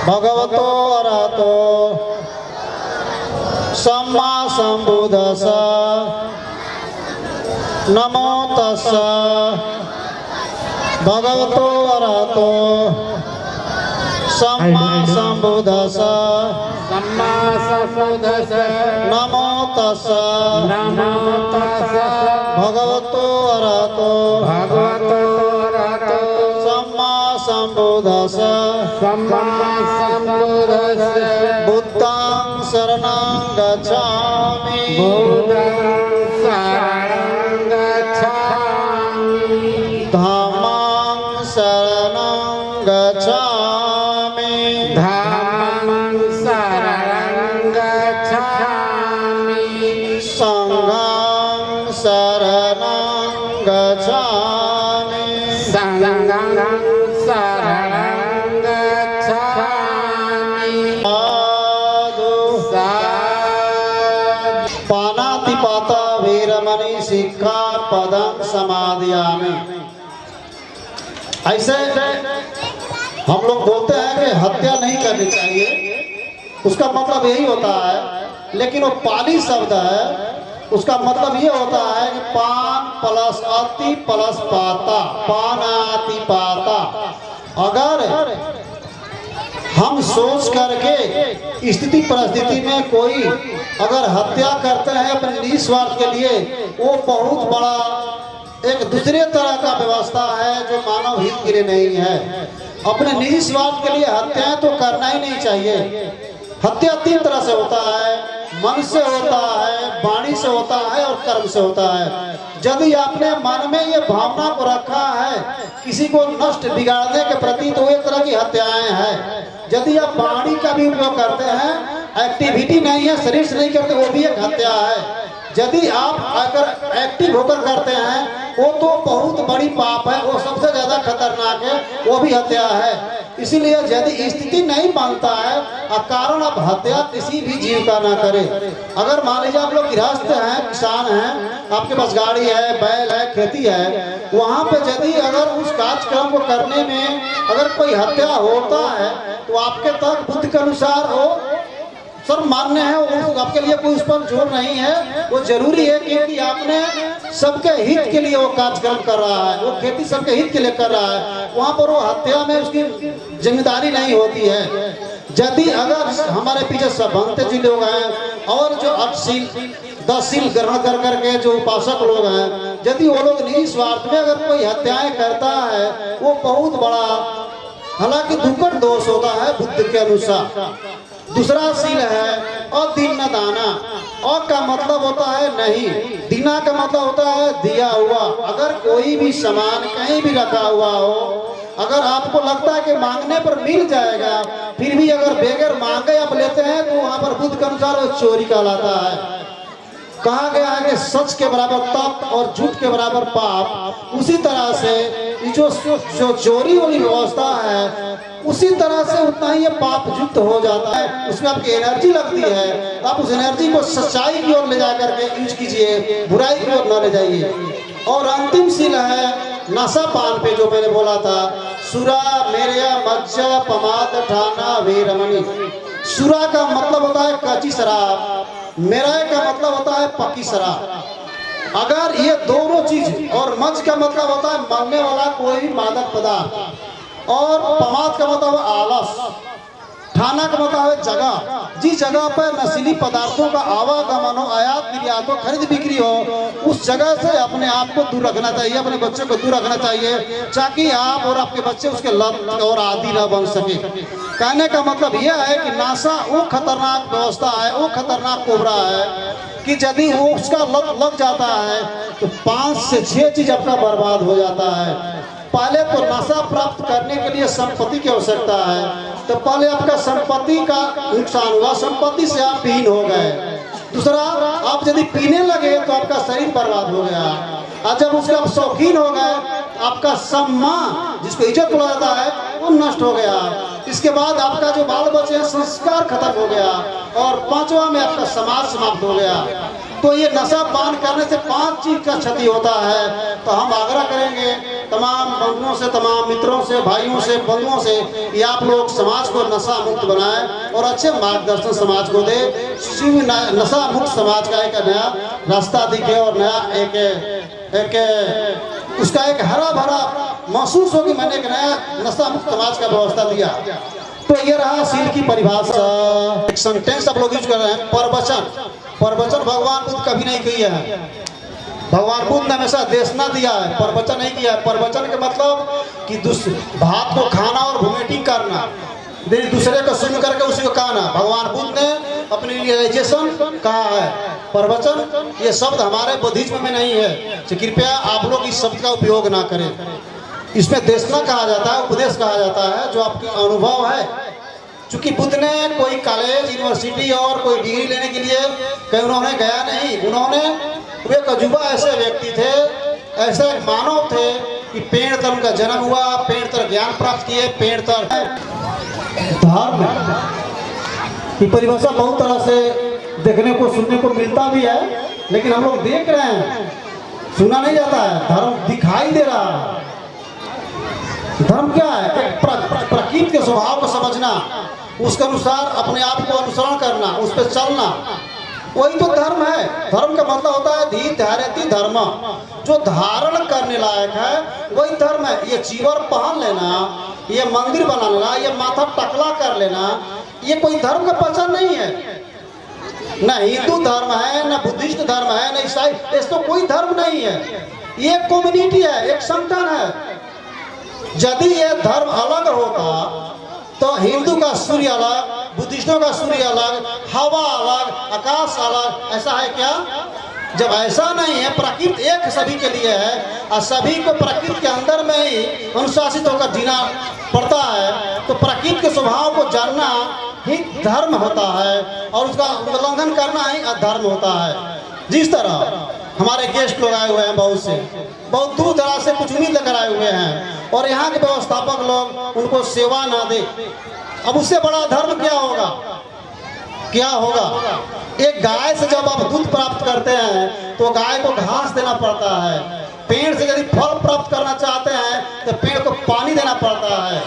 भगवतो अरहतो सम्मा संबुद्धस्स नमो तस्स भगवतो अरहतो सम्मा संबुद्धस्स नमो तस्स भगवतो अरहतो सम्मा संबुद्धस्स बुद्धं शरणं गच्छामि धम्मं शरणं गच्छामि संघं शरणं गच्छामि पानातिपाता वीरमणि सिक्खापदं समादयामि। ऐसे हम लोग बोलते हैं कि हत्या नहीं करनी चाहिए, उसका मतलब यही होता है, लेकिन वो पाली शब्द है, उसका मतलब ये होता है कि पान प्लस अति प्लस पाता, पानाति पाता। अगर हम सोच करके स्थिति परिस्थिति में कोई अगर हत्या करते हैं अपने निस्वार्थ के लिए, वो बहुत बड़ा एक दूसरे तरह का व्यवस्था है जो मानव हित के लिए नहीं है। अपने निजी स्वार्थ के लिए हत्याएं तो करना ही नहीं चाहिए। हत्या तीन तरह से होता है, मन से होता है, वाणी से होता है और कर्म से होता है। यदि आपने मन में ये भावना को रखा है किसी को नष्ट बिगाड़ने के प्रति, तो एक तरह की हत्याएं हैं। यदि आप वाणी का भी उपयोग करते हैं, एक्टिविटी नहीं है, शरीर से नहीं करते, वो भी एक हत्या है। यदि आप अगर एक्टिव होकर करते हैं, वो तो बहुत बड़ी पाप है, वो सबसे ज्यादा खतरनाक है, वो भी हत्या है। इसीलिए यदि स्थिति नहीं मानता है कारण आप हत्या किसी भी जीव का ना करें। अगर मान लीजिए आप लोग गृहस्थ हैं, किसान हैं, आपके पास गाड़ी है, बैल है, खेती है, वहाँ पे यदि अगर उस कार्यक्रम को करने में अगर कोई हत्या होता है तो आपके तक बुद्धि के अनुसार हो सर मान्य है, वो आपके लिए कोई उस पर जोर नहीं है। वो जरूरी है क्योंकि आपने सबके हित के लिए वो कार्यक्रम कर रहा है, वो खेती सबके हित के लिए कर रहा है, वहाँ पर वो हत्या में उसकी जिम्मेदारी नहीं होती है। यदि अगर हमारे पीछे सब भंते जी लोग हैं और जो 8 शील 10 शील ग्रहण कर करके जो उपासक लोग हैं, यदि वो लोग निजी स्वार्थ में अगर कोई हत्याएं करता है, वो बहुत बड़ा हालांकि दुखद दोष होता है बुद्ध के अनुसार। दूसरा शील है अदीन दाना। और का मतलब होता है नहीं, दीना का मतलब होता है दिया हुआ। अगर कोई भी सामान कहीं भी रखा हुआ हो, अगर आपको लगता है कि मांगने पर मिल जाएगा, फिर भी अगर बेगर मांगे आप लेते हैं, तो वहां पर बुद्ध के अनुसार वो चोरी कहलाता है। कहा गया है कि सच के बराबर तप और झूठ के बराबर पाप। उसी तरह से जो चोरी वाली व्यवस्था है, उसी तरह से उतना ही ये पाप युक्त हो जाता है। उसमें आपकी एनर्जी लगती है, आप उस एनर्जी को सच्चाई की ओर ले जा करके यूज कीजिए, बुराई की ओर न ले जाइए। और अंतिम शील है नशा पान पे, जो मैंने बोला था, सुरा मेरिया मज्जा पमाद ठाना वीरमणि। सुरा का मतलब होता है कच्ची शराब, मेरा का मतलब होता है पक्की शराब। अगर ये दोनों चीज, और मज का मतलब होता है मरने वाला कोई मादक पदार्थ, और पमाद का मतलब आलस, ठाना का मतलब है जगह। जिस जगह पर नशीली पदार्थों का आवागमन हो, आयात निर्यात हो, खरीद बिक्री हो, उस जगह से अपने आप को दूर रखना चाहिए, अपने बच्चे को दूर रखना चाहिए, ताकि आप और आपके बच्चे उसके लत और आदी न बन सके। कहने का मतलब यह है कि नशा वो खतरनाक व्यवस्था है, वो खतरनाक कोबरा है कि यदि वो उसका लत लग जाता है तो 5 से 6 चीज अपना बर्बाद हो जाता है। पहले तो नशा प्राप्त करने के लिए संपत्ति की आवश्यकता है, तो पहले आपका संपत्ति का नुकसान हुआ, संपत्ति से आप विहीन हो गए। दूसरा, आप यदि पीने लगे तो आपका शरीर बर्बाद हो गया, और जब उसके आप शौकीन हो गए, आपका सम्मान, जिसको इज्जत बोला जाता है, वो नष्ट हो गया। इसके बाद आपका जो बाल बच्चे हैं, संस्कार खत्म हो गया, और 5वां में आपका समाज समाप्त हो गया। तो ये नशा पान करने से 5 चीज का क्षति होता है। तो हम आग्रह करेंगे तमाम बंधुओं से, तमाम मित्रों से, भाइयों से, बंधुओं से कि आप लोग समाज को नशा मुक्त बनाएं और अच्छे मार्गदर्शन समाज को दे। नशा मुक्त समाज का एक नया रास्ता दिखे और नया एक उसका एक हरा भरा महसूस हो कि मैंने एक नया नशा मुक्त समाज का व्यवस्था दिया। तो ये रहा सील की परिभाषा। एक सेंटेंस आप लोग यूज कर रहे हैं, प्रवचन। प्रवचन भगवान बुद्ध कभी नहीं किया है। भगवान बुद्ध ने हमेशा देशना दिया है, प्रवचन नहीं किया है। प्रवचन के मतलब कि भात को खाना और वोमिटिंग करना, दूसरे को सुन करके उसी को कहना। भगवान बुद्ध ने अपनी रियलाइजेशन कहा है। प्रवचन ये शब्द हमारे बुद्धिज्म में नहीं है, तो कृपया आप लोग इस शब्द का उपयोग ना करें। इसमें देशना कहा जाता है, उपदेश कहा जाता है, जो आपकी अनुभव है। चूंकि बुद्ध ने कोई कॉलेज, यूनिवर्सिटी और कोई डिग्री लेने के लिए कहीं उन्होंने गया नहीं। उन्होंने वे कजुबा ऐसे व्यक्ति थे, ऐसे मानव थे कि पेड़ तर उनका जन्म हुआ, पेड़ तर ज्ञान प्राप्त किए, पेड़ तर धर्म की परिभाषा बहुत तरह से देखने को सुनने को मिलता भी है, लेकिन हम लोग देख रहे हैं, सुना नहीं जाता है। धर्म दिखाई दे रहा है। धर्म क्या है? एक प्रकृति के स्वभाव को समझना, उसके अनुसार अपने आप को अनुसरण करना, उस पर चलना, वही तो धर्म है। धर्म का मतलब होता है धी धारयति धर्म, जो धारण करने लायक है वही धर्म है। ये चीवर पहन लेना, ये मंदिर बना लेना, ये माथा टकला कर लेना, ये कोई धर्म का पहचान नहीं है। न हिंदू धर्म है, न बुद्धिस्ट धर्म है, न ईसाई, इसको कोई धर्म नहीं है। ये कम्युनिटी है, एक संगठन है। यदि ये धर्म अलग होता तो हिंदू का सूर्य अलग, बुद्धिस्टों का सूर्य अलग, हवा अलग, आकाश अलग, ऐसा है क्या? जब ऐसा नहीं है, प्रकृति एक सभी के लिए है और सभी को प्रकृति के अंदर में ही अनुशासित होकर जीना पड़ता है। तो प्रकृति के स्वभाव को जानना ही धर्म होता है और उसका उल्लंघन करना ही अधर्म होता है। जिस तरह हमारे गेस्ट लोग आए हुए हैं, बहुत दूर दराज से कुछ उम्मीद लेकर आए हुए हैं और यहाँ के व्यवस्थापक लोग उनको सेवा ना दे, अब उससे बड़ा धर्म क्या होगा? क्या होगा? एक गाय से जब आप दूध प्राप्त करते हैं तो गाय को घास देना पड़ता है। पेड़ से यदि फल प्राप्त करना चाहते हैं तो पेड़ को पानी देना पड़ता है।